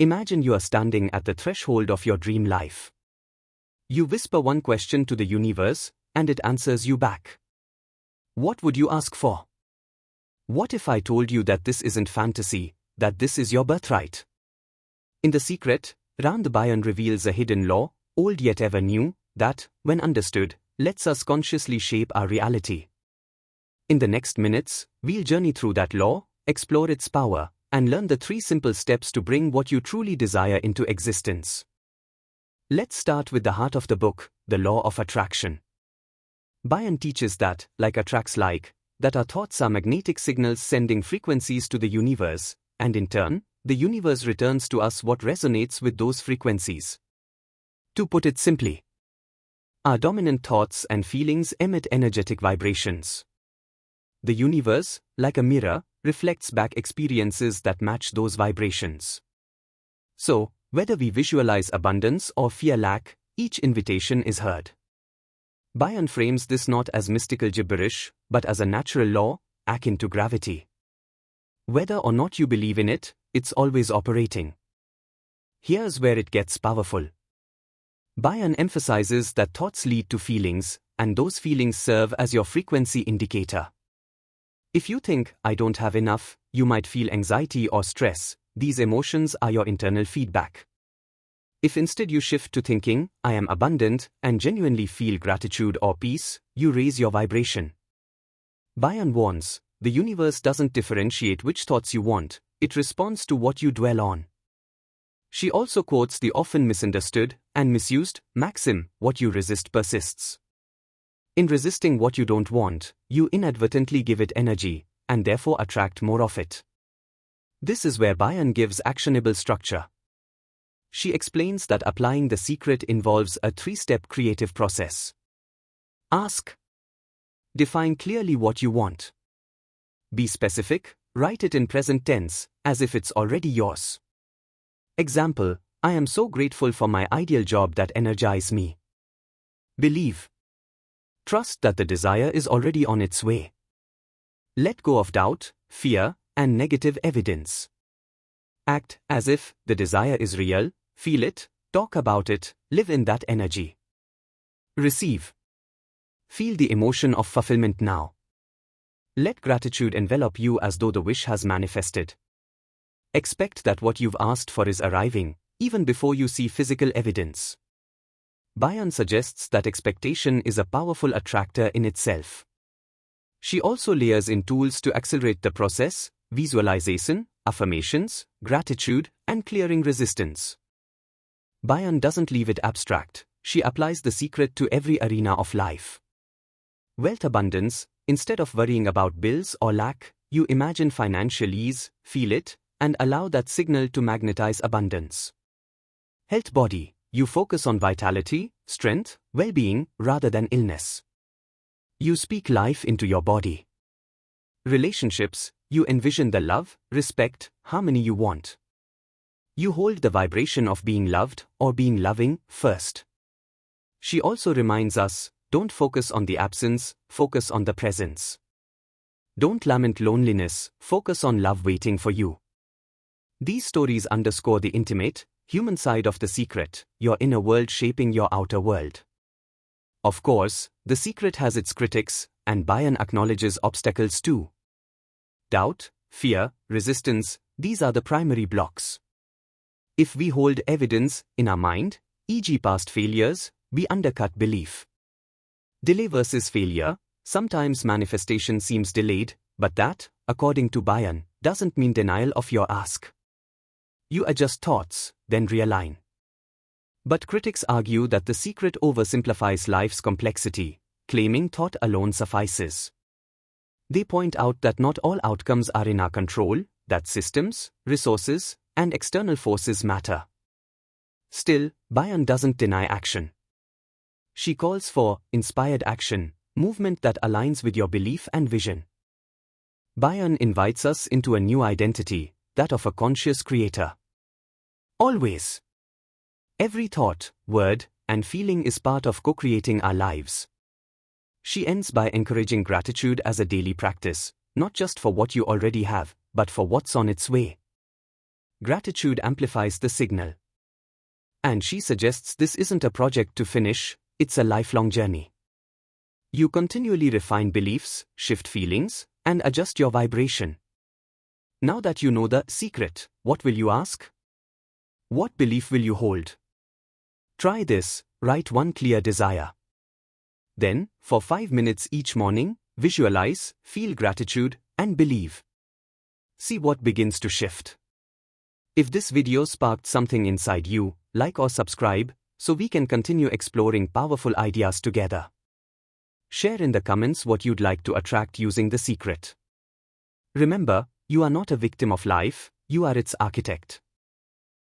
Imagine you are standing at the threshold of your dream life. You whisper one question to the universe, and it answers you back. What would you ask for? What if I told you that this isn't fantasy, that this is your birthright? In The Secret, Rhonda Byrne reveals a hidden law, old yet ever new, that, when understood, lets us consciously shape our reality. In the next minutes, we'll journey through that law, explore its power, and learn the 3 simple steps to bring what you truly desire into existence. Let's start with the heart of the book, the law of attraction. Byrne teaches that, like attracts like, that our thoughts are magnetic signals sending frequencies to the universe, and in turn, the universe returns to us what resonates with those frequencies. To put it simply, our dominant thoughts and feelings emit energetic vibrations. The universe, like a mirror, reflects back experiences that match those vibrations. So, whether we visualize abundance or fear lack, each invitation is heard. Byrne frames this not as mystical gibberish, but as a natural law, akin to gravity. Whether or not you believe in it, it's always operating. Here's where it gets powerful. Byrne emphasizes that thoughts lead to feelings, and those feelings serve as your frequency indicator. If you think, I don't have enough, you might feel anxiety or stress. These emotions are your internal feedback. If instead you shift to thinking, I am abundant, and genuinely feel gratitude or peace, you raise your vibration. Byrne warns, the universe doesn't differentiate which thoughts you want, it responds to what you dwell on. She also quotes the often misunderstood and misused maxim, what you resist persists. In resisting what you don't want, you inadvertently give it energy, and therefore attract more of it. This is where Byrne gives actionable structure. She explains that applying The Secret involves a 3-step creative process. Ask. Define clearly what you want. Be specific, write it in present tense, as if it's already yours. Example, I am so grateful for my ideal job that energizes me. Believe. Trust that the desire is already on its way. Let go of doubt, fear, and negative evidence. Act as if the desire is real, feel it, talk about it, live in that energy. Receive. Feel the emotion of fulfillment now. Let gratitude envelop you as though the wish has manifested. Expect that what you've asked for is arriving, even before you see physical evidence. Byrne suggests that expectation is a powerful attractor in itself. She also layers in tools to accelerate the process: visualization, affirmations, gratitude, and clearing resistance. Byrne doesn't leave it abstract, she applies The Secret to every arena of life. Wealth abundance, instead of worrying about bills or lack, you imagine financial ease, feel it, and allow that signal to magnetize abundance. Health body, you focus on vitality, strength, well-being, rather than illness. You speak life into your body. Relationships, you envision the love, respect, harmony you want. You hold the vibration of being loved or being loving first. She also reminds us, don't focus on the absence, focus on the presence. Don't lament loneliness, focus on love waiting for you. These stories underscore the intimate, human side of The Secret, your inner world shaping your outer world. Of course, The Secret has its critics, and Byrne acknowledges obstacles too. Doubt, fear, resistance, these are the primary blocks. If we hold evidence in our mind, e.g. past failures, we undercut belief. Delay versus failure, sometimes manifestation seems delayed, but that, according to Byrne, doesn't mean denial of your ask. You adjust thoughts, then realign. But critics argue that The Secret oversimplifies life's complexity, claiming thought alone suffices. They point out that not all outcomes are in our control, that systems, resources, and external forces matter. Still, Byrne doesn't deny action. She calls for inspired action, movement that aligns with your belief and vision. Byrne invites us into a new identity, that of a conscious creator. Always. Every thought, word, and feeling is part of co-creating our lives. She ends by encouraging gratitude as a daily practice, not just for what you already have, but for what's on its way. gratitude amplifies the signal. And she suggests this isn't a project to finish, it's a lifelong journey. You continually refine beliefs, shift feelings, and adjust your vibration. Now that you know the secret, what will you ask? What belief will you hold? Try this, write one clear desire. Then, for 5 minutes each morning, visualize, feel gratitude, and believe. See what begins to shift. If this video sparked something inside you, like or subscribe, so we can continue exploring powerful ideas together. Share in the comments what you'd like to attract using the secret. Remember, you are not a victim of life, you are its architect.